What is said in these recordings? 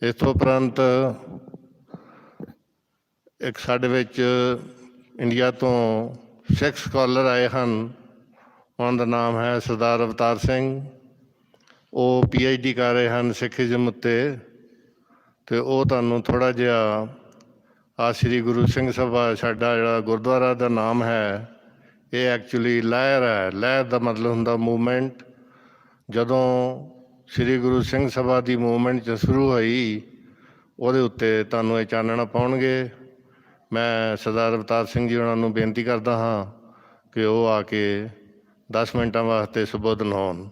ਇਸ ਤੋਂ ਉਪਰੰਤ ਇੱਕ ਸਾਡੇ ਵਿੱਚ ਇੰਡੀਆ ਤੋਂ ਸਿੱਖ ਸਕਾਲਰ ਆਏ ਹਨ। ਉਹਨਾਂ ਦਾ ਨਾਮ ਹੈ ਸਰਦਾਰ ਅਵਤਾਰ ਸਿੰਘ। ਉਹ PhD ਕਰ ਰਹੇ ਹਨ ਸਿੱਖੀਜ਼ਮ ਉੱਤੇ, ਅਤੇ ਉਹ ਤੁਹਾਨੂੰ ਥੋੜ੍ਹਾ ਜਿਹਾ ਆ ਸ਼੍ਰੀ ਗੁਰੂ ਸਿੰਘ ਸਭਾ ਸਾਡਾ ਜਿਹੜਾ ਗੁਰਦੁਆਰਾ ਦਾ ਨਾਮ ਹੈ, ਇਹ ਐਕਚੁਅਲੀ ਲਹਿਰ ਹੈ। ਲਹਿਰ ਦਾ ਮਤਲਬ ਹੁੰਦਾ ਮੂਵਮੈਂਟ। ਜਦੋਂ ਸ਼੍ਰੀ ਗੁਰੂ ਸਿੰਘ ਸਭਾ ਦੀ ਮੂਵਮੈਂਟ ਸ਼ੁਰੂ ਹੋਈ, ਉਹਦੇ ਉੱਤੇ ਤੁਹਾਨੂੰ ਇਹ ਚਾਨਣਾ ਪਾਉਣਗੇ। ਮੈਂ ਸਰਦਾਰ ਅਵਤਾਰ ਸਿੰਘ ਜੀ ਉਹਨਾਂ ਨੂੰ ਬੇਨਤੀ ਕਰਦਾ ਹਾਂ ਕਿ ਉਹ ਆ ਕੇ 10 ਮਿੰਟਾਂ ਵਾਸਤੇ ਸੰਬੋਧਨ ਹੋਣ।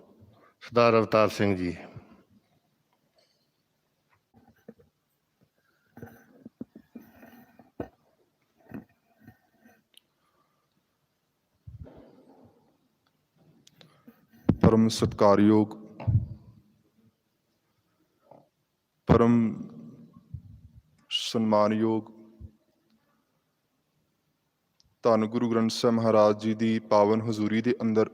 ਸਰਦਾਰ ਅਵਤਾਰ ਸਿੰਘ ਜੀ। परम सत्कारयोग, परम सन्मानयोग धन गुरु ग्रंथ साहिब महाराज जी की पावन हजूरी के अंदर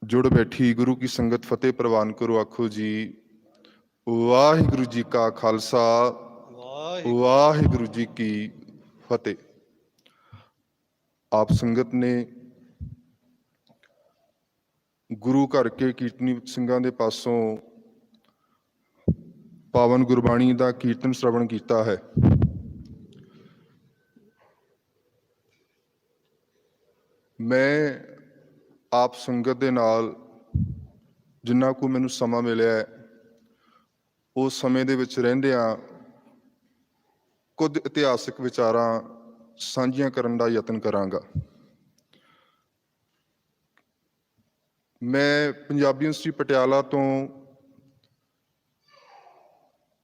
जुड़ बैठी गुरु की संगत फतेह प्रवान करो। आखो जी वाहिगुरु जी का खालसा, वाहिगुरु जी की फतेह। आप संगत ने गुरु घर के कीर्तनी ਸਿੰਘਾਂ ਦੇ पासों पावन गुरबाणी का कीर्तन श्रवण किया है। मैं आप संगत दे नाल जिन्ना को मैनू समा मिलिया है, उस समय दे विच रहिंदियां कुछ इतिहासिक विचारां साझियां करन दा यतन करांगा। मैं पंजाबी यूनिवर्सिटी पटियाला तो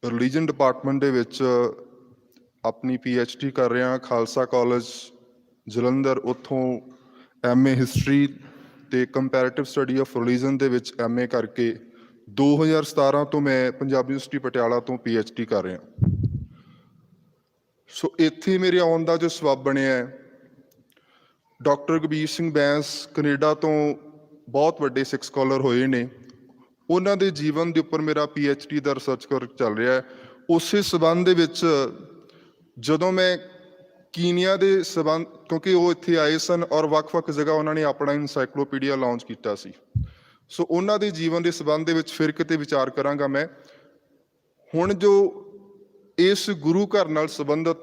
रिलीजन डिपार्टमेंट दे विच अपनी PhD कर रहा। खालसा कॉलेज जलंधर उत्थों MA हिस्टरी ते comparative study of religion they which MA करके 2017 तो मैं पंजाबी यूनिवर्सिटी पटियाला तो PhD कर रहा। सो इत्थे मेरे आउण दा जो सबब बनिया है, डॉक्टर कबीर सिंह बैंस कनेडा तो बहुत वड्डे सिख स्कॉलर होए ने, उन्हां दे जीवन के उपर मेरा PhD का रिसर्च वर्क चल रहा है। उस संबंध दे विच जदों मैं कीनिया के संबंध, क्योंकि वो इत्थे आए सन और वक्-वक् जगह उन्होंने अपना इनसाइक्लोपीडिया लॉन्च किया सी। सो उन्हां दे जीवन के संबंध दे विच फिर किते विचार करांगा मैं। हुण जो इस गुरु घर नाल संबंधित,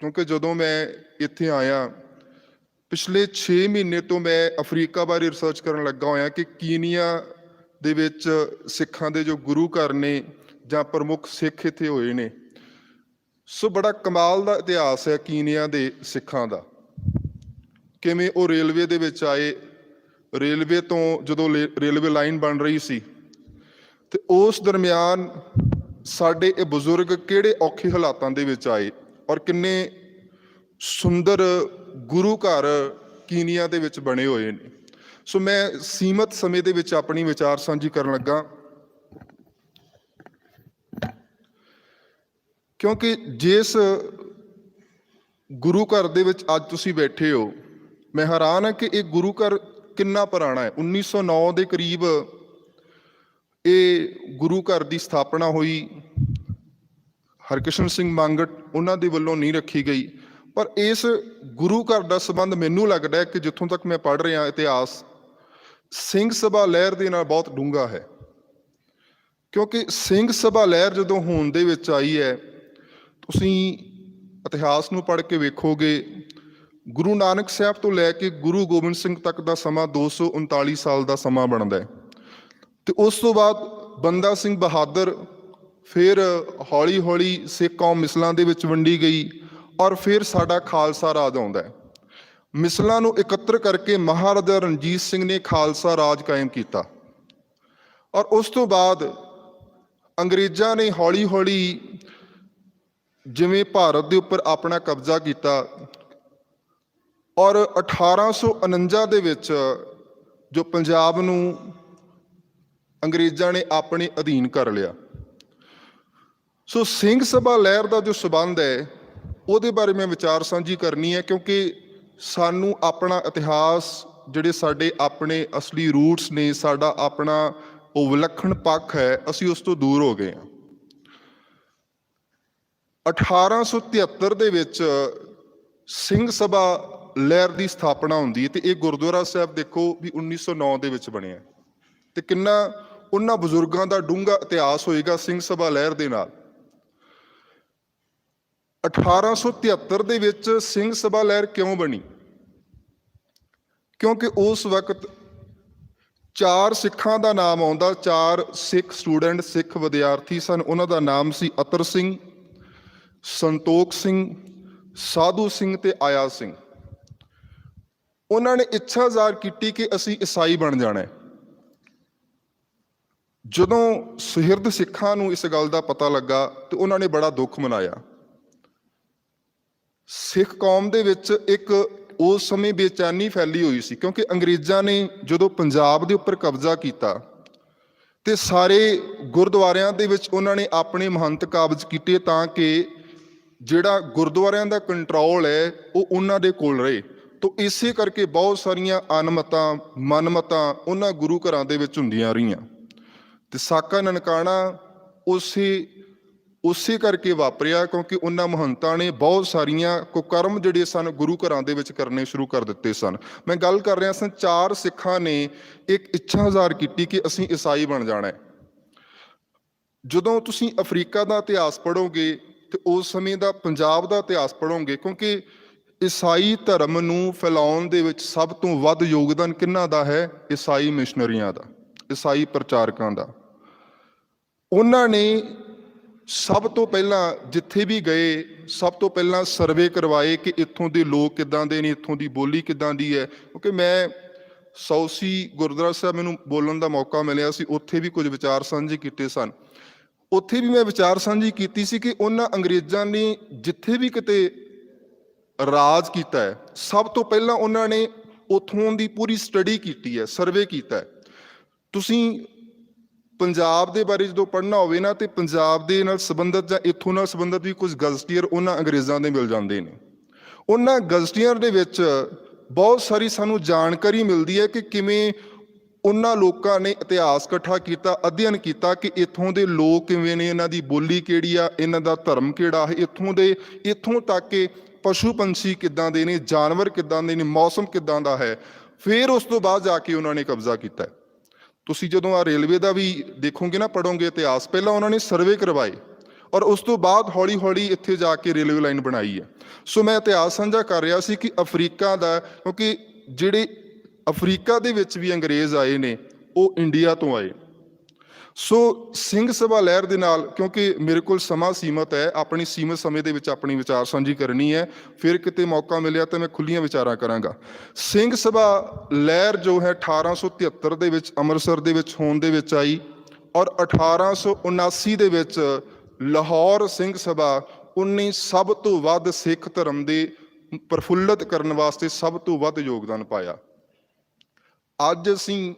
क्योंकि जदों मैं इत्थे आया पिछले 6 महीने तो मैं अफ्रीका बारे रिसर्च करन लगा होया कि कीनिया दे विच सिखां दे जो गुरु घर ने जां प्रमुख सिख इत्थे होए ने। सो बड़ा कमाल दा इतिहास है कीनिया दे सिखां दा। किवें वो रेलवे दे विच आए, रेलवे तो जदों रेलवे लाइन बन रही सी ते उस दरम्यान साडे ये बजुर्ग किहड़े औखे हालातां दे विच आए और किन्ने सुंदर गुरु घर कीनिया दे विच बने हुए ने। सो मैं सीमित समय दे विच अपनी विचार साझी करन लगा, क्योंकि जिस गुरु घर दे विच अज तुसीं बैठे हो, मैं हैरान है कि एक गुरु घर कितना पुराना है। 1909 के करीब ये गुरु घर की स्थापना हुई। हरकृष्ण सिंह मांगट उन्हों के वलों नहीं रखी गई, पर इस गुरु घर का संबंध मैनू लगता है कि जिथों तक मैं पढ़ रहा इतिहास, सिंह सभा लहर के नाल बहुत डूंगा है। क्योंकि सिंह सभा लहर जदों होंद दे विच आई है, तुसीं इतिहास नूं पढ़ के वेखोगे, गुरु नानक साहब तो लैके गुरु गोबिंद सिंह तक का समा 239 साल का समा बनता है। तो उस तो बाद बंदा सिंह बहादुर, फिर हौली हौली सिख कौम मिसलों के विच वंडी गई और फिर साडा खालसा राज आउंदा है। मिसलों नूं एकत्र करके महाराजा रणजीत सिंह ने खालसा राज कायम किया और उस तो बाद अंग्रेज़ां ने हौली हौली जिवें भारत के उपर अपना कब्जा किया और 1849 दे विच जो पंजाब नूं अंग्रेज़ां ने अपने अधीन कर लिया। सो सिंह सभा लहर का जो संबंध है उहदे बारे मैं विचार साझी करनी है, क्योंकि सानू अपना इतिहास जिहड़े साडे अपने असली रूट्स ने, साडा अपना ਉਹ ਵਿਲੱਖਣ ਪੱਖ ਹੈ, ਅਸੀਂ ਉਸ ਤੋਂ ਦੂਰ ਹੋ ਗਏ ਹਾਂ। 1873 ਦੇ ਵਿੱਚ ਸਿੰਘ ਸਭਾ ਲਹਿਰ ਦੀ ਸਥਾਪਨਾ ਹੁੰਦੀ ਹੈ ਤੇ ਇਹ ਗੁਰਦੁਆਰਾ ਸਾਹਿਬ ਦੇਖੋ ਵੀ 1909 ਦੇ ਵਿੱਚ ਬਣਿਆ ਤੇ ਕਿੰਨਾ ਉਹਨਾਂ ਬਜ਼ੁਰਗਾਂ ਦਾ ਡੂੰਘਾ ਇਤਿਹਾਸ ਹੋਏਗਾ ਸਿੰਘ ਸਭਾ ਲਹਿਰ ਦੇ ਨਾਲ। 1873 ਦੇ ਵਿੱਚ ਸਿੰਘ ਸਭਾ ਲਹਿਰ ਕਿਉਂ ਬਣੀ? ਕਿਉਂਕਿ ਉਸ ਵਕਤ 4 ਸਿੱਖਾਂ ਦਾ ਨਾਮ ਆਉਂਦਾ, 4 ਸਿੱਖ ਸਟੂਡੈਂਟ, ਸਿੱਖ ਵਿਦਿਆਰਥੀ ਸਨ। ਉਹਨਾਂ ਦਾ ਨਾਮ ਸੀ ਅਤਰ ਸਿੰਘ, ਸੰਤੋਖ ਸਿੰਘ, ਸਾਧੂ ਸਿੰਘ ਤੇ ਆਇਆ ਸਿੰਘ। ਉਹਨਾਂ ਨੇ ਇੱਛਾ ਜ਼ਾਹਰ ਕੀਤੀ ਕਿ ਅਸੀਂ ਈਸਾਈ ਬਣ ਜਾਣਾ ਹੈ। ਜਦੋਂ ਸੁਹਿਰਦ ਸਿੱਖਾਂ ਨੂੰ ਇਸ ਗੱਲ ਦਾ ਪਤਾ ਲੱਗਾ ਤੇ ਉਹਨਾਂ ਨੇ ਬੜਾ ਦੁੱਖ ਮਨਾਇਆ। ਸਿੱਖ ਕੌਮ ਦੇ ਵਿੱਚ ਇੱਕ ਉਸ ਸਮੇਂ ਬੇਚੈਨੀ ਫੈਲੀ ਹੋਈ ਸੀ, ਕਿਉਂਕਿ ਅੰਗਰੇਜ਼ਾਂ ਨੇ ਜਦੋਂ ਪੰਜਾਬ ਦੇ ਉੱਪਰ ਕਬਜ਼ਾ ਕੀਤਾ ਤੇ ਸਾਰੇ ਗੁਰਦੁਆਰਿਆਂ ਦੇ ਵਿੱਚ ਉਹਨਾਂ ਨੇ ਆਪਣੇ ਮਹੰਤ ਕਾਬਜ਼ ਕੀਤੇ ਤਾਂ ਕਿ ਜਿਹੜਾ ਗੁਰਦੁਆਰਿਆਂ ਦਾ ਕੰਟਰੋਲ ਹੈ ਉਹ ਉਹਨਾਂ ਦੇ ਕੋਲ ਰਹੇ। ਤਾਂ ਇਸੇ ਕਰਕੇ ਬਹੁਤ ਸਾਰੀਆਂ ਅਨਮਤਾਂ, ਮਨਮਤਾਂ ਉਹਨਾਂ ਗੁਰੂ ਘਰਾਂ ਦੇ ਵਿੱਚ ਹੁੰਦੀਆਂ ਰਹੀਆਂ ਤੇ ਸਾਕਾ ਨਨਕਾਣਾ ਉਸੇ ਕਰਕੇ ਵਾਪਰਿਆ, ਕਿਉਂਕਿ ਉਹਨਾਂ ਮਹੰਤਾਂ ਨੇ ਬਹੁਤ ਸਾਰੀਆਂ ਕੁਕਰਮ ਜਿਹੜੇ ਸਨ ਗੁਰੂ ਘਰਾਂ ਦੇ ਵਿੱਚ ਕਰਨੇ ਸ਼ੁਰੂ ਕਰ ਦਿੱਤੇ ਸਨ। ਮੈਂ ਗੱਲ ਕਰ ਰਿਹਾ ਸਾਂ, 4 ਸਿੱਖਾਂ ਨੇ ਇੱਕ ਇੱਛਾ ਜ਼ਾਹਰ ਕੀਤੀ ਕਿ ਅਸੀਂ ਈਸਾਈ ਬਣ ਜਾਣਾ ਹੈ। ਜਦੋਂ ਤੁਸੀਂ ਅਫਰੀਕਾ ਦਾ ਇਤਿਹਾਸ ਪੜ੍ਹੋਗੇ ਤੇ ਉਸ ਸਮੇਂ ਦਾ ਪੰਜਾਬ ਦਾ ਇਤਿਹਾਸ ਪੜ੍ਹੋਗੇ, ਕਿਉਂਕਿ ਈਸਾਈ ਧਰਮ ਨੂੰ ਫੈਲਾਉਣ ਦੇ ਵਿੱਚ ਸਭ ਤੋਂ ਵੱਧ ਯੋਗਦਾਨ ਕਿਹਨਾਂ ਦਾ ਹੈ? ਈਸਾਈ ਮਿਸ਼ਨਰੀਆਂ ਦਾ, ਈਸਾਈ ਪ੍ਰਚਾਰਕਾਂ ਦਾ। ਉਹਨਾਂ ਨੇ ਸਭ ਤੋਂ ਪਹਿਲਾਂ ਜਿੱਥੇ ਵੀ ਗਏ, ਸਭ ਤੋਂ ਪਹਿਲਾਂ ਸਰਵੇ ਕਰਵਾਏ ਕਿ ਇੱਥੋਂ ਦੇ ਲੋਕ ਕਿੱਦਾਂ ਦੇ ਨੇ, ਇੱਥੋਂ ਦੀ ਬੋਲੀ ਕਿੱਦਾਂ ਦੀ ਹੈ। ਕਿਉਂਕਿ ਮੈਂ ਸੌਸੀ ਗੁਰਦੁਆਰਾ ਸਾਹਿਬ ਮੈਨੂੰ ਬੋਲਣ ਦਾ ਮੌਕਾ ਮਿਲਿਆ ਸੀ, ਉੱਥੇ ਵੀ ਕੁਝ ਵਿਚਾਰ ਸਾਂਝੇ ਕੀਤੇ ਸਨ। ਉੱਥੇ ਵੀ ਮੈਂ ਵਿਚਾਰ ਸਾਂਝੀ ਕੀਤੀ ਸੀ ਕਿ ਉਹਨਾਂ ਅੰਗਰੇਜ਼ਾਂ ਨੇ ਜਿੱਥੇ ਵੀ ਕਿਤੇ ਰਾਜ ਕੀਤਾ ਹੈ, ਸਭ ਤੋਂ ਪਹਿਲਾਂ ਉਹਨਾਂ ਨੇ ਉੱਥੋਂ ਦੀ ਪੂਰੀ ਸਟੱਡੀ ਕੀਤੀ ਹੈ, ਸਰਵੇ ਕੀਤਾ ਹੈ। ਤੁਸੀਂ ਪੰਜਾਬ ਦੇ ਬਾਰੇ ਜਦੋਂ ਪੜ੍ਹਨਾ ਹੋਵੇ ਨਾ, ਤੇ ਪੰਜਾਬ ਦੇ ਨਾਲ ਸੰਬੰਧਿਤ ਜਾਂ ਇੱਥੋਂ ਨਾਲ ਸੰਬੰਧਿਤ ਵੀ ਕੁਝ ਗਜ਼ਟੀਅਰ ਉਹਨਾਂ ਅੰਗਰੇਜ਼ਾਂ ਦੇ ਮਿਲ ਜਾਂਦੇ ਨੇ। ਉਹਨਾਂ ਗਜ਼ਟੀਅਰ ਦੇ ਵਿੱਚ ਬਹੁਤ ਸਾਰੀ ਸਾਨੂੰ ਜਾਣਕਾਰੀ ਮਿਲਦੀ ਹੈ ਕਿ ਕਿਵੇਂ ਉਹਨਾਂ ਲੋਕਾਂ ਨੇ ਇਤਿਹਾਸ ਇਕੱਠਾ ਕੀਤਾ, ਅਧਿਐਨ ਕੀਤਾ ਕਿ ਇੱਥੋਂ ਦੇ ਲੋਕ ਕਿਵੇਂ ਨੇ, ਇਹਨਾਂ ਦੀ ਬੋਲੀ ਕਿਹੜੀ ਆ, ਇਹਨਾਂ ਦਾ ਧਰਮ ਕਿਹੜਾ ਹੈ, ਇੱਥੋਂ ਤੱਕ ਕਿ ਪਸ਼ੂ ਪੰਛੀ ਕਿੱਦਾਂ ਦੇ ਨੇ, ਜਾਨਵਰ ਕਿੱਦਾਂ ਦੇ ਨੇ, ਮੌਸਮ ਕਿੱਦਾਂ ਦਾ ਹੈ। ਫਿਰ ਉਸ ਤੋਂ ਬਾਅਦ ਜਾ ਕੇ ਉਹਨਾਂ ਨੇ ਕਬਜ਼ਾ ਕੀਤਾ। ਤੁਸੀਂ ਜਦੋਂ ਆ ਰੇਲਵੇ ਦਾ ਵੀ ਦੇਖੋਗੇ ਨਾ, ਪੜ੍ਹੋਗੇ ਇਤਿਹਾਸ, ਪਹਿਲਾਂ ਉਹਨਾਂ ਨੇ ਸਰਵੇ ਕਰਵਾਏ ਔਰ ਉਸ ਤੋਂ ਬਾਅਦ ਹੌਲੀ ਹੌਲੀ ਇੱਥੇ ਜਾ ਕੇ ਰੇਲਵੇ ਲਾਈਨ ਬਣਾਈ ਹੈ। ਸੋ ਮੈਂ ਇਤਿਹਾਸ ਸਾਂਝਾ ਕਰ ਰਿਹਾ ਸੀ ਕਿ ਅਫਰੀਕਾ ਦਾ, ਕਿਉਂਕਿ ਜਿਹੜੇ ਅਫਰੀਕਾ ਦੇ ਵਿੱਚ ਵੀ ਅੰਗਰੇਜ਼ ਆਏ ਨੇ ਉਹ ਇੰਡੀਆ ਤੋਂ ਆਏ। ਸੋ ਸਿੰਘ ਸਭਾ ਲਹਿਰ ਦੇ ਨਾਲ, ਕਿਉਂਕਿ ਮੇਰੇ ਕੋਲ ਸਮਾਂ ਸੀਮਤ ਹੈ, ਆਪਣੀ ਸੀਮਤ ਸਮੇਂ ਦੇ ਵਿੱਚ ਆਪਣੀ ਵਿਚਾਰ ਸਾਂਝੀ ਕਰਨੀ ਹੈ, ਫਿਰ ਕਿਤੇ ਮੌਕਾ ਮਿਲਿਆ ਤਾਂ ਮੈਂ ਖੁੱਲੀਆਂ ਵਿਚਾਰਾਂ ਕਰਾਂਗਾ। ਸਿੰਘ ਸਭਾ ਲਹਿਰ ਜੋ ਹੈ 1873 ਦੇ ਵਿੱਚ ਅੰਮ੍ਰਿਤਸਰ ਦੇ ਵਿੱਚ ਹੋਂਦ ਦੇ ਵਿੱਚ ਆਈ ਔਰ 1879 ਦੇ ਵਿੱਚ ਲਾਹੌਰ ਸਿੰਘ ਸਭਾ ਉਹਨੇ ਸਭ ਤੋਂ ਵੱਧ ਸਿੱਖ ਧਰਮ ਦੇ ਪ੍ਰਫੁੱਲਤ ਕਰਨ ਵਾਸਤੇ ਸਭ ਤੋਂ ਵੱਧ ਯੋਗਦਾਨ ਪਾਇਆ। ਅੱਜ ਅਸੀਂ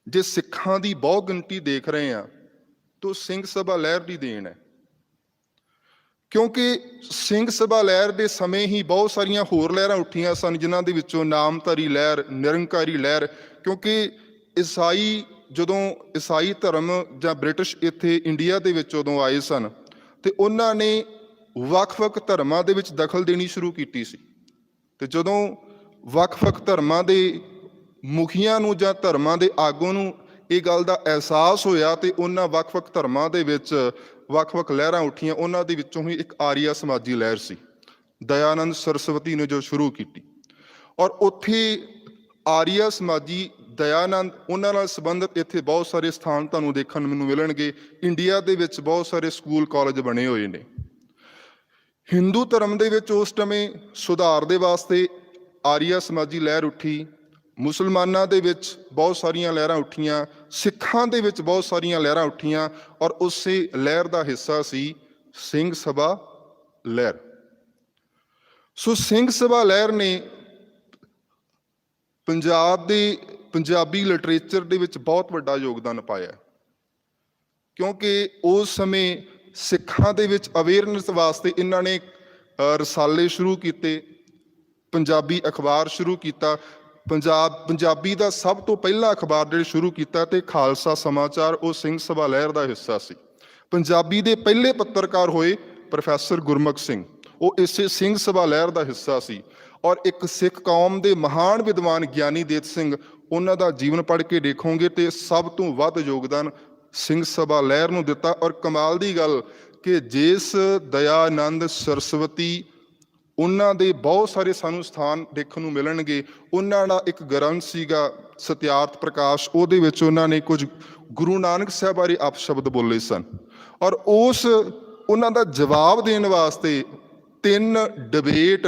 ਜੇ ਸਿੱਖਾਂ ਦੀ ਬਹੁ ਗਿਣਤੀ ਦੇਖ ਰਹੇ ਹਾਂ ਤਾਂ ਸਿੰਘ ਸਭਾ ਲਹਿਰ ਦੀ ਦੇਣ ਹੈ, ਕਿਉਂਕਿ ਸਿੰਘ ਸਭਾ ਲਹਿਰ ਦੇ ਸਮੇਂ ਹੀ ਬਹੁਤ ਸਾਰੀਆਂ ਹੋਰ ਲਹਿਰਾਂ ਉੱਠੀਆਂ ਸਨ, ਜਿਨ੍ਹਾਂ ਦੇ ਵਿੱਚੋਂ ਨਾਮਧਾਰੀ ਲਹਿਰ, ਨਿਰੰਕਾਰੀ ਲਹਿਰ। ਕਿਉਂਕਿ ਜਦੋਂ ਈਸਾਈ ਧਰਮ ਜਾਂ ਬ੍ਰਿਟਿਸ਼ ਇੱਥੇ ਇੰਡੀਆ ਦੇ ਵਿੱਚ ਉਦੋਂ ਆਏ ਸਨ ਤੇ ਉਹਨਾਂ ਨੇ ਵੱਖ-ਵੱਖ ਧਰਮਾਂ ਦੇ ਵਿੱਚ ਦਖਲ ਦੇਣੀ ਸ਼ੁਰੂ ਕੀਤੀ ਸੀ। ਤੇ ਜਦੋਂ ਵੱਖ-ਵੱਖ ਧਰਮਾਂ ਦੇ ਮੁਖੀਆਂ ਨੂੰ ਜਾਂ ਧਰਮਾਂ ਦੇ ਆਗੂ ਨੂੰ ਇਹ ਗੱਲ ਦਾ ਅਹਿਸਾਸ ਹੋਇਆ ਤੇ ਉਹਨਾਂ ਵੱਖ-ਵੱਖ ਧਰਮਾਂ ਦੇ ਵਿੱਚ ਵੱਖ-ਵੱਖ ਲਹਿਰਾਂ ਉੱਠੀਆਂ। ਉਹਨਾਂ ਦੇ ਵਿੱਚੋਂ ਹੀ ਇੱਕ ਆਰੀਆ ਸਮਾਜੀ ਲਹਿਰ ਸੀ, ਦਇਆਨੰਦ ਸਰਸਵਤੀ ਨੇ ਜੋ ਸ਼ੁਰੂ ਕੀਤੀ। ਔਰ ਉੱਥੇ ਆਰੀਆ ਸਮਾਜੀ, ਦਇਆਨੰਦ, ਉਹਨਾਂ ਨਾਲ ਸੰਬੰਧਿਤ ਇੱਥੇ ਬਹੁਤ ਸਾਰੇ ਸਥਾਨ ਤੁਹਾਨੂੰ ਦੇਖਣ ਨੂੰ ਮਿਲਣਗੇ। ਇੰਡੀਆ ਦੇ ਵਿੱਚ ਬਹੁਤ ਸਾਰੇ ਸਕੂਲ ਕਾਲਜ ਬਣੇ ਹੋਏ ਨੇ। ਹਿੰਦੂ ਧਰਮ ਦੇ ਵਿੱਚ ਉਸ ਸਮੇਂ ਸੁਧਾਰ ਦੇ ਵਾਸਤੇ ਆਰੀਆ ਸਮਾਜੀ ਲਹਿਰ ਉੱਠੀ, ਮੁਸਲਮਾਨਾਂ ਦੇ ਵਿੱਚ ਬਹੁਤ ਸਾਰੀਆਂ ਲਹਿਰਾਂ ਉੱਠੀਆਂ, ਸਿੱਖਾਂ ਦੇ ਵਿੱਚ ਬਹੁਤ ਸਾਰੀਆਂ ਲਹਿਰਾਂ ਉੱਠੀਆਂ ਔਰ ਉਸੇ ਲਹਿਰ ਦਾ ਹਿੱਸਾ ਸੀ ਸਿੰਘ ਸਭਾ ਲਹਿਰ। ਸੋ ਸਿੰਘ ਸਭਾ ਲਹਿਰ ਨੇ ਪੰਜਾਬੀ ਲਿਟਰੇਚਰ ਦੇ ਵਿੱਚ ਬਹੁਤ ਵੱਡਾ ਯੋਗਦਾਨ ਪਾਇਆ, ਕਿਉਂਕਿ ਉਸ ਸਮੇਂ ਸਿੱਖਾਂ ਦੇ ਵਿੱਚ ਅਵੇਅਰਨੈਸ ਵਾਸਤੇ ਇਹਨਾਂ ਨੇ ਰਸਾਲੇ ਸ਼ੁਰੂ ਕੀਤੇ, ਪੰਜਾਬੀ ਅਖਬਾਰ ਸ਼ੁਰੂ ਕੀਤਾ। ਪੰਜਾਬੀ ਦਾ ਸਭ ਤੋਂ ਪਹਿਲਾ ਅਖਬਾਰ ਜਿਹੜੇ ਸ਼ੁਰੂ ਕੀਤਾ ਤੇ ਖਾਲਸਾ ਸਮਾਚਾਰ, ਉਹ ਸਿੰਘ ਸਭਾ ਲਹਿਰ ਦਾ ਹਿੱਸਾ ਸੀ। ਪੰਜਾਬੀ ਦੇ ਪਹਿਲੇ ਪੱਤਰਕਾਰ ਹੋਏ ਪ੍ਰੋਫੈਸਰ ਗੁਰਮੁਖ ਸਿੰਘ, ਉਹ ਇਸੇ ਸਿੰਘ ਸਭਾ ਲਹਿਰ ਦਾ ਹਿੱਸਾ ਸੀ। ਔਰ ਇੱਕ ਸਿੱਖ ਕੌਮ ਦੇ ਮਹਾਨ ਵਿਦਵਾਨ ਗਿਆਨੀ ਦੇਤ ਸਿੰਘ, ਉਹਨਾਂ ਦਾ ਜੀਵਨ ਪੜ੍ਹ ਕੇ ਦੇਖੋਗੇ ਤੇ ਸਭ ਤੋਂ ਵੱਧ ਯੋਗਦਾਨ ਸਿੰਘ ਸਭਾ ਲਹਿਰ ਨੂੰ ਦਿੱਤਾ। ਔਰ ਕਮਾਲ ਦੀ ਗੱਲ ਕਿ ਜਿਸ ਦਇਆਨੰਦ ਸਰਸਵਤੀ, ਉਹਨਾਂ ਦੇ ਬਹੁਤ ਸਾਰੇ ਸਾਨੂੰ ਸਥਾਨ ਦੇਖਣ ਨੂੰ ਮਿਲਣਗੇ। ਉਹਨਾਂ ਦਾ ਇੱਕ ਗ੍ਰੰਥ ਸੀਗਾ ਸਤਿਆਰਥ ਪ੍ਰਕਾਸ਼, ਉਹਦੇ ਵਿੱਚ ਉਹਨਾਂ ਨੇ ਕੁਝ ਗੁਰੂ ਨਾਨਕ ਸਾਹਿਬ ਬਾਰੇ ਅਪਸ਼ਬਦ ਬੋਲੇ ਸਨ। ਔਰ ਉਹਨਾਂ ਦਾ ਜਵਾਬ ਦੇਣ ਵਾਸਤੇ 3 ਡਿਬੇਟ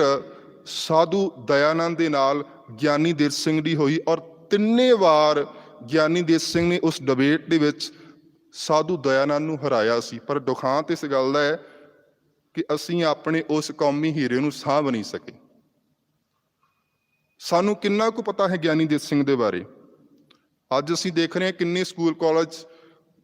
ਸਾਧੂ ਦਇਆਨੰਦ ਦੇ ਨਾਲ ਗਿਆਨੀ ਦੇਤ ਸਿੰਘ ਦੀ ਹੋਈ। ਔਰ 3 ਵਾਰ ਗਿਆਨੀ ਦੇਤ ਸਿੰਘ ਨੇ ਉਸ ਡਿਬੇਟ ਦੇ ਵਿੱਚ ਸਾਧੂ ਦਇਆਨੰਦ ਨੂੰ ਹਰਾਇਆ ਸੀ। ਪਰ ਦੁਖਾਂਤ ਇਸ ਗੱਲ ਦਾ ਹੈ ਕਿ ਅਸੀਂ ਆਪਣੇ ਉਸ ਕੌਮੀ ਹੀਰੇ ਨੂੰ ਸਾਂਭ ਨਹੀਂ ਸਕੇ। ਸਾਨੂੰ ਕਿੰਨਾ ਕੁ ਪਤਾ ਹੈ ਗਿਆਨੀ ਦੇਤ ਸਿੰਘ ਦੇ ਬਾਰੇ? ਅੱਜ ਅਸੀਂ ਦੇਖ ਰਹੇ ਹਾਂ ਕਿੰਨੇ ਸਕੂਲ ਕਾਲਜ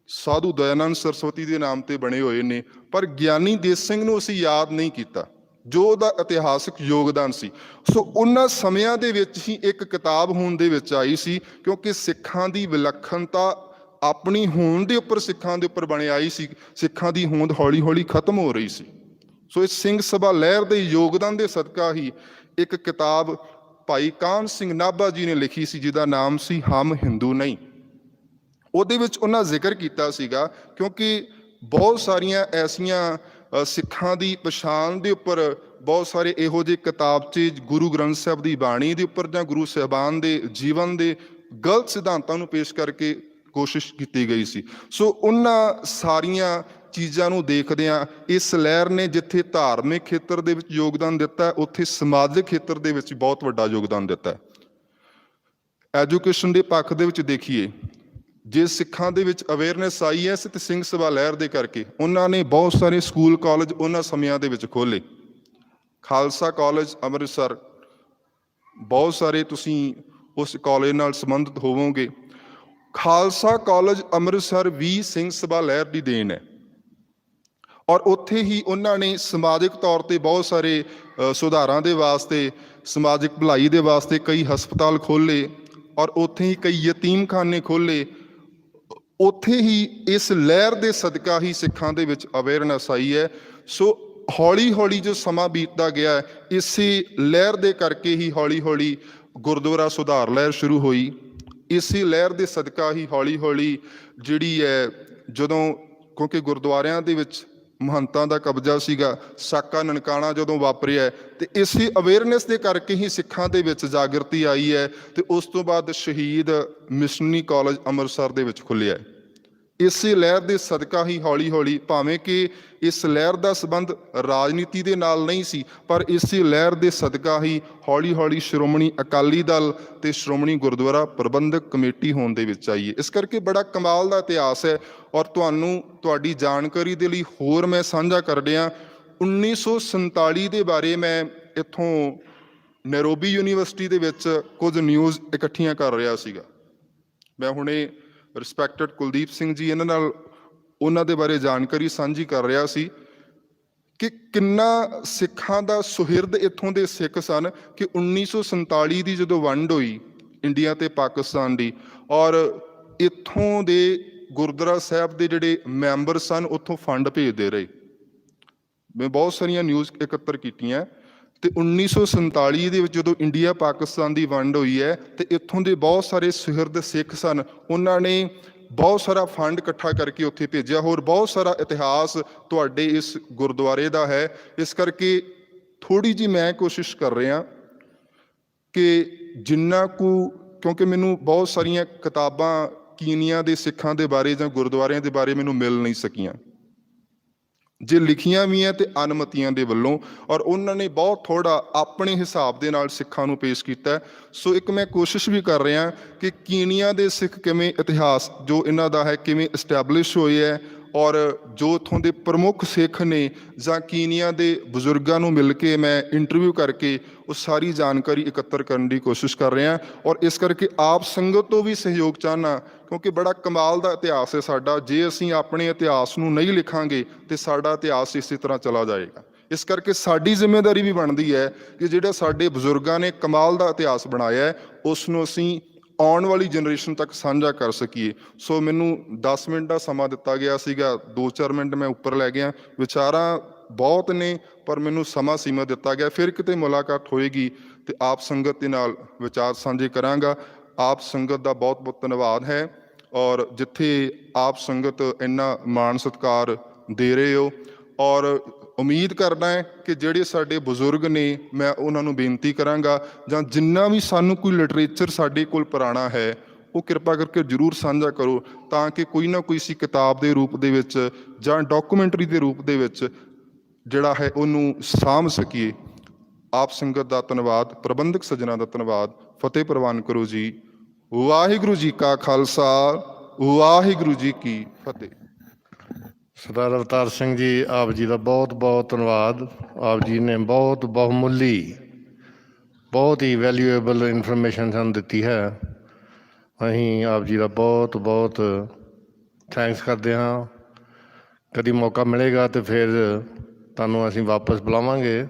ਸਾਧੂ ਦਇਆਨੰਦ ਸਰਸਵਤੀ ਦੇ ਨਾਮ ਤੇ ਬਣੇ ਹੋਏ ਨੇ, ਪਰ ਗਿਆਨੀ ਦੇਤ ਸਿੰਘ ਨੂੰ ਅਸੀਂ ਯਾਦ ਨਹੀਂ ਕੀਤਾ, ਜੋ ਉਹਦਾ ਇਤਿਹਾਸਕ ਯੋਗਦਾਨ ਸੀ। ਸੋ ਉਹਨਾਂ ਸਮਿਆਂ ਦੇ ਵਿੱਚ ਹੀ ਇੱਕ ਕਿਤਾਬ ਹੋਂਦ ਦੇ ਵਿੱਚ ਆਈ ਸੀ, ਕਿਉਂਕਿ ਸਿੱਖਾਂ ਦੀ ਵਿਲੱਖਣਤਾ ਆਪਣੀ ਹੋਂਦ ਦੇ ਉੱਪਰ, ਸਿੱਖਾਂ ਦੇ ਉੱਪਰ ਬਣੇ ਆਈ ਸੀ। ਸਿੱਖਾਂ ਦੀ ਹੋਂਦ ਹੌਲੀ ਹੌਲੀ ਖਤਮ ਹੋ ਰਹੀ ਸੀ। ਸੋ ਇਸ ਸਿੰਘ ਸਭਾ ਲਹਿਰ ਦੇ ਯੋਗਦਾਨ ਦੇ ਸਦਕਾ ਹੀ ਇੱਕ ਕਿਤਾਬ ਭਾਈ ਕਾਹਨ ਸਿੰਘ ਨਾਭਾ ਜੀ ਨੇ ਲਿਖੀ ਸੀ, ਜਿਹਦਾ ਨਾਮ ਸੀ ਹਮ ਹਿੰਦੂ ਨਹੀਂ। ਉਹਦੇ ਵਿੱਚ ਉਹਨਾਂ ਜ਼ਿਕਰ ਕੀਤਾ ਸੀਗਾ, ਕਿਉਂਕਿ ਬਹੁਤ ਸਾਰੀਆਂ ਐਸੀਆਂ ਸਿੱਖਾਂ ਦੀ ਪਛਾਣ ਦੇ ਉੱਪਰ ਬਹੁਤ ਸਾਰੇ ਇਹੋ ਜਿਹੇ ਕਿਤਾਬਚੇ ਗੁਰੂ ਗ੍ਰੰਥ ਸਾਹਿਬ ਦੀ ਬਾਣੀ ਦੇ ਉੱਪਰ ਜਾਂ ਗੁਰੂ ਸਾਹਿਬਾਨ ਦੇ ਜੀਵਨ ਦੇ ਗਲਤ ਸਿਧਾਂਤਾਂ ਨੂੰ ਪੇਸ਼ ਕਰਕੇ ਕੋਸ਼ਿਸ਼ ਕੀਤੀ ਗਈ ਸੀ। ਸੋ ਉਹਨਾਂ ਸਾਰੀਆਂ ਚੀਜ਼ਾਂ ਨੂੰ ਦੇਖਦਿਆਂ ਇਸ ਲਹਿਰ ਨੇ ਜਿੱਥੇ ਧਾਰਮਿਕ ਖੇਤਰ ਦੇ ਵਿੱਚ ਯੋਗਦਾਨ ਦਿੱਤਾ, ਉੱਥੇ ਸਮਾਜਿਕ ਖੇਤਰ ਦੇ ਵਿੱਚ ਬਹੁਤ ਵੱਡਾ ਯੋਗਦਾਨ ਦਿੱਤਾ। ਐਜੂਕੇਸ਼ਨ ਦੇ ਪੱਖ ਦੇ ਵਿੱਚ ਦੇਖੀਏ, ਜੇ ਸਿੱਖਾਂ ਦੇ ਵਿੱਚ ਅਵੇਅਰਨੈਸ ਆਈ ਹੈ ਤੇ ਸਿੰਘ ਸਭਾ ਲਹਿਰ ਦੇ ਕਰਕੇ ਉਹਨਾਂ ਨੇ ਬਹੁਤ ਸਾਰੇ ਸਕੂਲ ਕਾਲਜ ਉਹਨਾਂ ਸਮਿਆਂ ਦੇ ਵਿੱਚ ਖੋਲ੍ਹੇ। ਖਾਲਸਾ ਕਾਲਜ ਅੰਮ੍ਰਿਤਸਰ, ਬਹੁਤ ਸਾਰੇ ਤੁਸੀਂ ਉਸ ਕਾਲਜ ਨਾਲ ਸੰਬੰਧਿਤ ਹੋਵੋਗੇ। ਖਾਲਸਾ ਕਾਲਜ ਅੰਮ੍ਰਿਤਸਰ ਵੀ ਸਿੰਘ ਸਭਾ ਲਹਿਰ ਦੀ ਦੇਣ ਹੈ। ਔਰ ਉੱਥੇ ਹੀ ਉਹਨਾਂ ਨੇ ਸਮਾਜਿਕ ਤੌਰ ਤੇ ਬਹੁਤ ਸਾਰੇ ਸੁਧਾਰਾਂ ਦੇ ਵਾਸਤੇ, ਸਮਾਜਿਕ ਭਲਾਈ ਦੇ ਵਾਸਤੇ ਕਈ ਹਸਪਤਾਲ ਖੋਲ੍ਹੇ, ਔਰ ਉੱਥੇ ਹੀ ਕਈ ਯਤੀਮਖਾਨੇ ਖੋਲ੍ਹੇ। ਉੱਥੇ ਹੀ ਇਸ ਲਹਿਰ ਦੇ ਸਦਕਾ ਹੀ ਸਿੱਖਾਂ ਦੇ ਵਿੱਚ ਅਵੇਅਰਨੈਸ ਆਈ ਹੈ। ਸੋ ਹੌਲੀ ਹੌਲੀ ਜੋ ਸਮਾਂ ਬੀਤਦਾ ਗਿਆ, ਇਸੇ ਲਹਿਰ ਦੇ ਕਰਕੇ ਹੀ ਹੌਲੀ ਹੌਲੀ ਗੁਰਦੁਆਰਾ ਸੁਧਾਰ ਲਹਿਰ ਸ਼ੁਰੂ ਹੋਈ। ਇਸੇ ਲਹਿਰ ਦੇ ਸਦਕਾ ਹੀ ਹੌਲੀ ਹੌਲੀ ਜਿਹੜੀ ਹੈ, ਜਦੋਂ ਕਿਉਂਕਿ ਗੁਰਦੁਆਰਿਆਂ ਦੇ ਵਿੱਚ ਮਹੰਤਾਂ ਦਾ ਕਬਜ਼ਾ ਸੀਗਾ, ਸਾਕਾ ਨਨਕਾਣਾ ਜਦੋਂ ਵਾਪਰਿਆ, ਤੇ ਇਸੇ ਅਵੇਅਰਨੈਸ ਦੇ ਕਰਕੇ ਹੀ ਸਿੱਖਾਂ ਦੇ ਵਿੱਚ ਜਾਗਰਤੀ ਆਈ ਹੈ। ਤੇ ਉਸ ਤੋਂ ਬਾਅਦ ਸ਼ਹੀਦ ਮਿਸ਼ਨਰੀ ਕਾਲਜ ਅੰਮ੍ਰਿਤਸਰ ਦੇ ਵਿੱਚ ਖੁੱਲ੍ਹਿਆ। ਇਸੇ ਲਹਿਰ ਦੇ ਸਦਕਾ ਹੀ ਹੌਲੀ ਹੌਲੀ, ਭਾਵੇਂ ਕਿ ਇਸ ਲਹਿਰ ਦਾ ਸੰਬੰਧ ਰਾਜਨੀਤੀ ਦੇ ਨਾਲ ਨਹੀਂ ਸੀ, ਪਰ ਇਸੇ ਲਹਿਰ ਦੇ ਸਦਕਾ ਹੀ ਹੌਲੀ ਹੌਲੀ ਸ਼੍ਰੋਮਣੀ ਅਕਾਲੀ ਦਲ ਤੇ ਸ਼੍ਰੋਮਣੀ ਗੁਰਦੁਆਰਾ ਪ੍ਰਬੰਧਕ ਕਮੇਟੀ ਹੋਣ ਦੇ ਵਿੱਚ ਆਈ ਹੈ। ਇਸ ਕਰਕੇ ਬੜਾ ਕਮਾਲ ਦਾ ਇਤਿਹਾਸ ਹੈ। ਔਰ ਤੁਹਾਡੀ ਜਾਣਕਾਰੀ ਦੇ ਲਈ ਹੋਰ ਮੈਂ ਸਾਂਝਾ ਕਰ ਰਿਹਾ, 1947 ਦੇ ਬਾਰੇ ਮੈਂ ਇੱਥੋਂ ਨੈਰੋਬੀ ਯੂਨੀਵਰਸਿਟੀ ਦੇ ਵਿੱਚ ਕੁਝ ਨਿਊਜ਼ ਇਕੱਠੀਆਂ ਕਰ ਰਿਹਾ ਸੀਗਾ। ਮੈਂ ਹੁਣੇ ਰਿਸਪੈਕਟਡ ਕੁਲਦੀਪ ਸਿੰਘ ਜੀ, ਇਹਨਾਂ ਨਾਲ ਉਹਨਾਂ ਦੇ ਬਾਰੇ ਜਾਣਕਾਰੀ ਸਾਂਝੀ ਕਰ ਰਿਹਾ ਸੀ ਕਿ ਕਿੰਨਾ ਸਿੱਖਾਂ ਦਾ ਸੁਹਿਰਦ ਇੱਥੋਂ ਦੇ ਸਿੱਖ ਸਨ ਕਿ 1947 ਦੀ ਜਦੋਂ ਵੰਡ ਹੋਈ ਇੰਡੀਆ ਤੇ ਪਾਕਿਸਤਾਨ ਦੀ, ਔਰ ਇੱਥੋਂ ਦੇ ਗੁਰਦੁਆਰਾ ਸਾਹਿਬ ਦੇ ਜਿਹੜੇ ਮੈਂਬਰ ਸਨ ਉੱਥੋਂ ਫੰਡ ਭੇਜਦੇ ਰਹੇ। ਮੈਂ ਬਹੁਤ ਸਾਰੀਆਂ ਨਿਊਜ਼ ਇਕੱਤਰ ਕੀਤੀਆਂ, ਤੇ 1947 ਦੇ ਵਿੱਚ ਜਦੋਂ ਇੰਡੀਆ ਪਾਕਿਸਤਾਨ ਦੀ ਵੰਡ ਹੋਈ ਹੈ, ਤੇ ਇੱਥੋਂ ਦੇ ਬਹੁਤ ਸਾਰੇ ਸੁਹਿਰਦ ਸਿੱਖ ਸਨ, ਉਹਨਾਂ ਨੇ ਬਹੁਤ ਸਾਰਾ ਫੰਡ ਇਕੱਠਾ ਕਰਕੇ ਉੱਥੇ ਭੇਜਿਆ। ਹੋਰ ਬਹੁਤ ਸਾਰਾ ਇਤਿਹਾਸ ਤੁਹਾਡੇ ਇਸ ਗੁਰਦੁਆਰੇ ਦਾ ਹੈ। ਇਸ ਕਰਕੇ ਥੋੜ੍ਹੀ ਜਿਹੀ ਮੈਂ ਕੋਸ਼ਿਸ਼ ਕਰ ਰਿਹਾ ਕਿ ਜਿੰਨਾ ਕੁ, ਕਿਉਂਕਿ ਮੈਨੂੰ ਬਹੁਤ ਸਾਰੀਆਂ ਕਿਤਾਬਾਂ ਕੀਨੀਆ ਦੇ ਸਿੱਖਾਂ ਦੇ ਬਾਰੇ ਜਾਂ ਗੁਰਦੁਆਰਿਆਂ ਦੇ ਬਾਰੇ ਮੈਨੂੰ ਮਿਲ ਨਹੀਂ ਸਕੀਆਂ, ਜੇ ਲਿਖੀਆਂ ਵੀ ਹੈ ਤੇ ਅਨਮਤੀਆਂ ਦੇ ਵੱਲੋਂ, ਔਰ ਉਹਨਾਂ ਨੇ ਬਹੁਤ ਥੋੜਾ ਆਪਣੇ ਹਿਸਾਬ ਦੇ ਨਾਲ ਸਿੱਖਾਂ ਨੂੰ ਪੇਸ਼ ਕੀਤਾ। ਸੋ ਇੱਕ ਮੈਂ ਕੋਸ਼ਿਸ਼ ਵੀ ਕਰ ਰਿਹਾ ਕਿ ਕੀਨੀਆ ਦੇ ਸਿੱਖ ਕਿਵੇਂ, ਇਤਿਹਾਸ ਜੋ ਇਹਨਾਂ ਦਾ ਹੈ ਕਿਵੇਂ ਇਸਟੈਬਲਿਸ਼ ਹੋਏ ਹੈ, ਔਰ ਜੋ ਇੱਥੋਂ ਦੇ ਪ੍ਰਮੁੱਖ ਸਿੱਖ ਨੇ ਜਾਂ ਕੀਨੀਆ ਦੇ ਬਜ਼ੁਰਗਾਂ ਨੂੰ ਮਿਲ ਕੇ ਮੈਂ ਇੰਟਰਵਿਊ ਕਰਕੇ ਉਹ ਸਾਰੀ ਜਾਣਕਾਰੀ ਇਕੱਤਰ ਕਰਨ ਦੀ ਕੋਸ਼ਿਸ਼ ਕਰ ਰਿਹਾ। ਔਰ ਇਸ ਕਰਕੇ ਆਪ ਸੰਗਤ ਤੋਂ ਵੀ ਸਹਿਯੋਗ ਚਾਹੁੰਦਾ, ਕਿਉਂਕਿ ਬੜਾ ਕਮਾਲ ਦਾ ਇਤਿਹਾਸ ਹੈ ਸਾਡਾ। ਜੇ ਅਸੀਂ ਆਪਣੇ ਇਤਿਹਾਸ ਨੂੰ ਨਹੀਂ ਲਿਖਾਂਗੇ ਤੇ ਸਾਡਾ ਇਤਿਹਾਸ ਇਸੇ ਤਰ੍ਹਾਂ ਚਲਾ ਜਾਏਗਾ। ਇਸ ਕਰਕੇ ਸਾਡੀ ਜ਼ਿੰਮੇਵਾਰੀ ਵੀ ਬਣਦੀ ਹੈ ਕਿ ਜਿਹੜਾ ਸਾਡੇ ਬਜ਼ੁਰਗਾਂ ਨੇ ਕਮਾਲ ਦਾ ਇਤਿਹਾਸ ਬਣਾਇਆ ਹੈ ਉਸ ਨੂੰ ਅਸੀਂ ਆਉਣ ਵਾਲੀ ਜਨਰੇਸ਼ਨ ਤੱਕ ਸਾਂਝਾ ਕਰ ਸਕੀਏ। ਸੋ ਮੈਨੂੰ 10 ਮਿੰਟ ਦਾ ਸਮਾਂ ਦਿੱਤਾ ਗਿਆ ਸੀਗਾ, 2-4 ਮਿੰਟ ਮੈਂ ਉੱਪਰ ਲੈ ਗਿਆ। ਵਿਚਾਰਾਂ ਬਹੁਤ ਨੇ ਪਰ ਮੈਨੂੰ ਸਮਾਂ ਸੀਮਾ ਦਿੱਤਾ ਗਿਆ। ਫਿਰ ਕਿਤੇ ਮੁਲਾਕਾਤ ਹੋਏਗੀ ਤੇ ਆਪ ਸੰਗਤ ਦੇ ਨਾਲ ਵਿਚਾਰ ਸਾਂਝੇ ਕਰਾਂਗਾ। ਆਪ ਸੰਗਤ ਦਾ ਬਹੁਤ ਬਹੁਤ ਧੰਨਵਾਦ ਹੈ। ਔਰ ਜਿੱਥੇ ਆਪ ਸੰਗਤ ਇੰਨਾ ਮਾਣ ਸਤਿਕਾਰ ਦੇ ਰਹੇ ਹੋ, ਔਰ ਉਮੀਦ ਕਰਦਾ ਹੈ ਕਿ ਜਿਹੜੇ ਸਾਡੇ ਬਜ਼ੁਰਗ ਨੇ, ਮੈਂ ਉਹਨਾਂ ਨੂੰ ਬੇਨਤੀ ਕਰਾਂਗਾ ਜਾਂ ਜਿੰਨਾ ਵੀ ਸਾਨੂੰ ਕੋਈ ਲਿਟਰੇਚਰ ਸਾਡੇ ਕੋਲ ਪੁਰਾਣਾ ਹੈ ਉਹ ਕਿਰਪਾ ਕਰਕੇ ਜ਼ਰੂਰ ਸਾਂਝਾ ਕਰੋ, ਤਾਂ ਕਿ ਕੋਈ ਨਾ ਕੋਈ ਅਸੀਂ ਕਿਤਾਬ ਦੇ ਰੂਪ ਦੇ ਵਿੱਚ ਜਾਂ ਡਾਕੂਮੈਂਟਰੀ ਦੇ ਰੂਪ ਦੇ ਵਿੱਚ ਜਿਹੜਾ ਹੈ ਉਹਨੂੰ ਸਾਂਭ ਸਕੀਏ। ਆਪ ਸੰਗਤ ਦਾ ਧੰਨਵਾਦ, ਪ੍ਰਬੰਧਕ ਸੱਜਣਾ ਦਾ ਧੰਨਵਾਦ। ਫਤਿਹ ਪ੍ਰਵਾਨ ਕਰੋ ਜੀ। ਵਾਹਿਗੁਰੂ ਜੀ ਕਾ ਖਾਲਸਾ, ਵਾਹਿਗੁਰੂ ਜੀ ਕੀ ਫਤਿਹ। ਸਰਦਾਰ ਅਵਤਾਰ ਸਿੰਘ ਜੀ, ਆਪ ਜੀ ਦਾ ਬਹੁਤ ਬਹੁਤ ਧੰਨਵਾਦ। ਆਪ ਜੀ ਨੇ ਬਹੁਤ ਬਹੁਮੁੱਲੀ, ਬਹੁਤ ਹੀ ਵੈਲਿਊਏਬਲ ਇਨਫੋਰਮੇਸ਼ਨ ਸਾਨੂੰ ਦਿੱਤੀ ਹੈ। ਅਸੀਂ ਆਪ ਜੀ ਦਾ ਬਹੁਤ ਬਹੁਤ ਥੈਂਕਸ ਕਰਦੇ ਹਾਂ। ਕਦੀ ਮੌਕਾ ਮਿਲੇਗਾ ਤਾਂ ਫਿਰ ਤੁਹਾਨੂੰ ਅਸੀਂ ਵਾਪਸ ਬੁਲਾਵਾਂਗੇ।